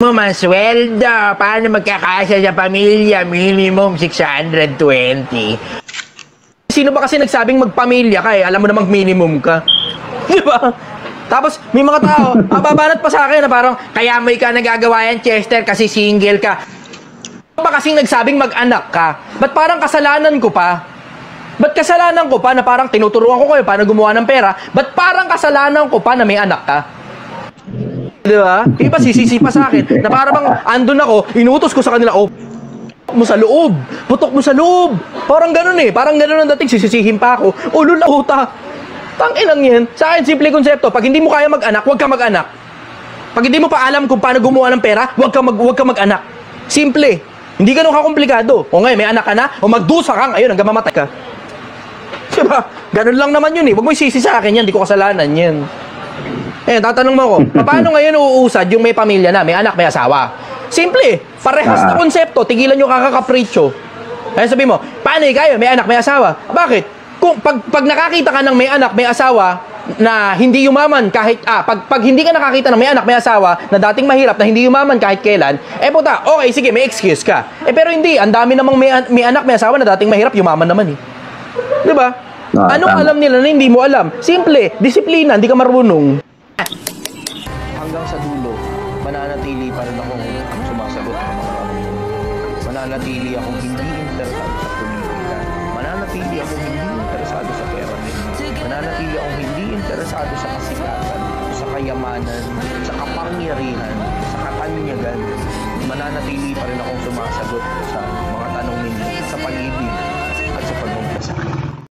mo masweldo, paano magkakasya sa pamilya? Minimum 620. Sino ba kasi nagsabing magpamilya ka eh? Alam mo namang minimum ka. Di ba? Tapos, may mga tao, mababanat pa sa akin na parang, kaya mo ikaw nagagawa yan, Chester, kasi single ka. Ba kasing nagsabing mag-anak ka? Ba't parang kasalanan ko pa? Ba't kasalanan ko pa na parang tinuturuan ko kayo paano gumawa ng pera? Ba't parang kasalanan ko pa na may anak ka? Di ba? Iba sisisi pa sa akin na parang andun ako, inutos ko sa kanila, oh, mo sa loob, putok mo sa loob. Parang ganun eh, parang ganun ang dating, sisisihin pa ako. Ulo na uta. Tanginang yan. Sa akin, simple konsepto. Pag hindi mo kaya mag-anak, huwag ka mag-anak. Pag hindi mo pa alam kung paano gumawa ng pera, huwag ka mag-anak. Simple. Hindi ganun kakomplikado. O ngayon, may anak ka na, o magdusa kang, ayun, hanggang mamatay ka. Diba? Ganun lang naman yun eh. Huwag mo isisi sa akin yan, hindi ko kasalanan yan. Eh, tatanong mo ako, paano ngayon uusad yung may pamilya na, may anak, may asawa? Simple. Parehas na konsepto, tigilan yung kakakapritsyo. Kaya sabi mo, paano kayo, may anak, may asawa? Bakit? Kung pag nakakita ka ng may anak, may asawa na hindi yumaman kahit pag hindi ka nakakita ng may anak, may asawa na dating mahirap na hindi yumaman kahit kailan, eh puta, okay, sige, may excuse ka. Eh pero hindi, ang dami namang may anak, may asawa na dating mahirap, yumaman naman eh. 'Di ba? Anong alam nila na hindi mo alam? Simple, disiplina, hindi ka marunong. Hanggang sa dulo, mananatili pa rin akong sumasagot ng mga tanong. Mananatili akong hindi interesado sa politika. Mananatili akong hindi interesado sa pera. Mananatili akong hindi interesado sa kasikatan, sa kayamanan, sa kapangyarihan, sa katanyagan. Mananatili pa rin akong sumasagot sa mga tanong ninyo sa pag-ibig,